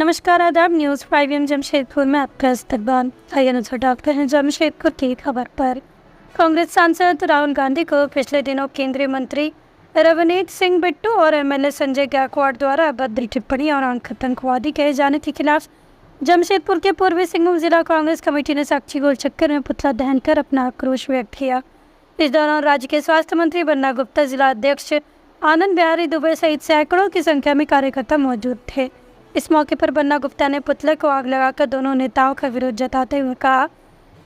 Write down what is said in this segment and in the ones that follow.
नमस्कार, आदाब। न्यूज़ 5 जमशेदपुर में आपका इस्तकबाल। आइए नजर डालते हैं जमशेदपुर की खबर पर। कांग्रेस सांसद राहुल गांधी को पिछले दिनों केंद्रीय मंत्री रवनीत सिंह बिट्टू और एमएलए संजय गायकवाड़ द्वारा अभद्र टिप्पणी और आतंकवादी कहे जाने के खिलाफ जमशेदपुर के पूर्वी सिंहभूम जिला कांग्रेस कमेटी ने साक्षी गोल चक्कर में पुतला दहन कर अपना आक्रोश व्यक्त किया। इस दौरान राज्य के स्वास्थ्य मंत्री बन्ना गुप्ता, जिला अध्यक्ष आनंद बिहारी दुबे सहित सैकड़ों की संख्या में कार्यकर्ता मौजूद थे। इस मौके पर बन्ना गुप्ता ने पुतले को आग लगाकर दोनों नेताओं का विरोध जताते हुए कहा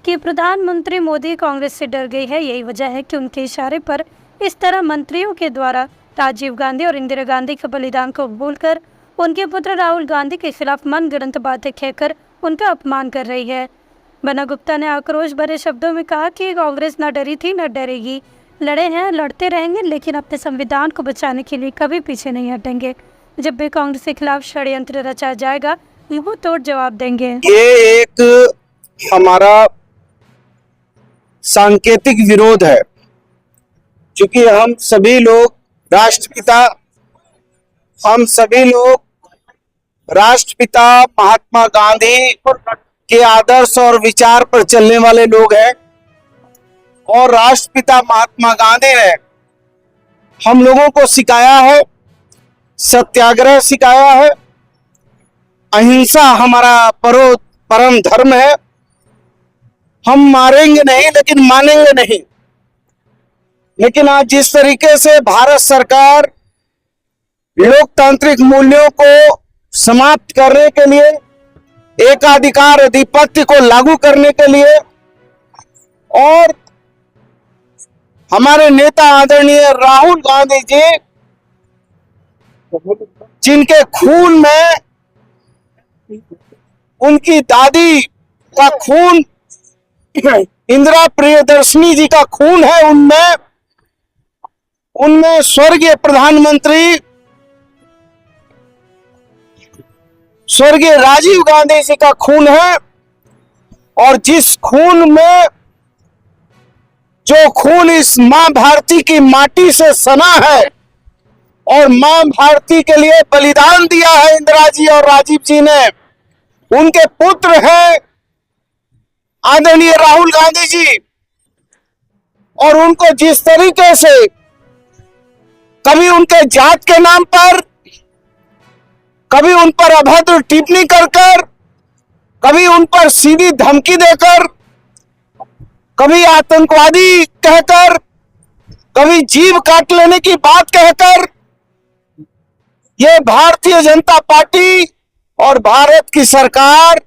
कि प्रधानमंत्री मोदी कांग्रेस से डर गई है। यही वजह है कि उनके इशारे पर इस तरह मंत्रियों के द्वारा राजीव गांधी और इंदिरा गांधी के बलिदान को भूलकर उनके पुत्र राहुल गांधी के खिलाफ मनगढ़ंत बातें कहकर उनका अपमान कर रही है। बन्ना गुप्ता ने आक्रोश भरे शब्दों में कहा कि कांग्रेस न डरी थी न डरेगी, लड़े हैं, लड़ते रहेंगे, लेकिन अपने संविधान को बचाने के लिए कभी पीछे नहीं हटेंगे। जब भी कांग्रेस के खिलाफ षड्यंत्र रचा जाएगा, मुंह तोड़ जवाब देंगे। ये एक हमारा सांकेतिक विरोध है, क्योंकि हम सभी लोग राष्ट्रपिता महात्मा गांधी के आदर्श और विचार पर चलने वाले लोग हैं। और राष्ट्रपिता महात्मा गांधी ने हम लोगों को सिखाया है, सत्याग्रह सिखाया है, अहिंसा हमारा परम धर्म है। हम मारेंगे नहीं लेकिन मानेंगे नहीं। लेकिन आज जिस तरीके से भारत सरकार लोकतांत्रिक मूल्यों को समाप्त करने के लिए, एकाधिकार अधिपत्य को लागू करने के लिए, और हमारे नेता आदरणीय राहुल गांधी जी, जिनके खून में उनकी दादी का खून, इंदिरा प्रियदर्शनी जी का खून है, उनमें स्वर्गीय प्रधानमंत्री स्वर्गीय राजीव गांधी जी का खून है। और जिस खून में, जो खून इस मां भारती की माटी से सना है और मां भारती के लिए बलिदान दिया है इंदिरा जी और राजीव जी ने, उनके पुत्र हैं आदरणीय राहुल गांधी जी। और उनको जिस तरीके से कभी उनके जात के नाम पर, कभी उन पर अभद्र टिप्पणी कर, कभी उन पर सीधी धमकी देकर, कभी आतंकवादी कहकर, कभी जीव काट लेने की बात कहकर, ये भारतीय जनता पार्टी और भारत की सरकार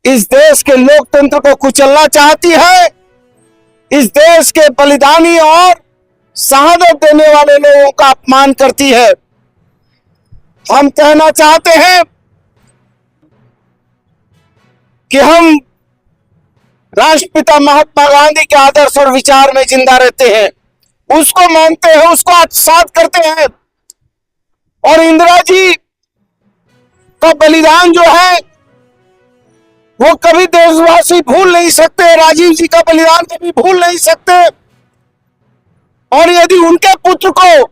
इस देश के लोकतंत्र को कुचलना चाहती है। इस देश के बलिदानी और शहादत देने वाले लोगों का अपमान करती है। हम कहना चाहते हैं कि हम राष्ट्रपिता महात्मा गांधी के आदर्श और विचार में जिंदा रहते हैं, उसको मानते हैं, उसको आत्मसात करते हैं। और इंदिरा जी का बलिदान जो है वो कभी देशवासी भूल नहीं सकते, राजीव जी का बलिदान कभी भूल नहीं सकते। और यदि उनके पुत्र को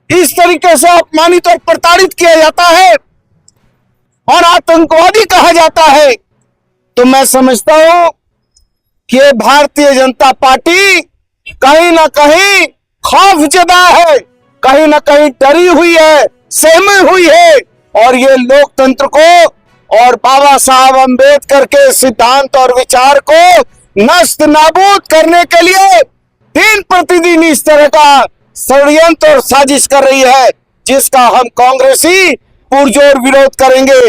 इस तरीके से अपमानित और प्रताड़ित किया जाता है और आतंकवादी कहा जाता है, तो मैं समझता हूं कि भारतीय जनता पार्टी कहीं ना कहीं खौफजदा है, कहीं ना कहीं डरी हुई है, सहमी हुई है। और ये लोकतंत्र को और बाबा साहब अंबेडकर के सिद्धांत और विचार को नष्ट नाबूद करने के लिए दिन प्रतिदिन इस तरह का षड्यंत्र और साजिश कर रही है, जिसका हम कांग्रेसी पुरजोर विरोध करेंगे।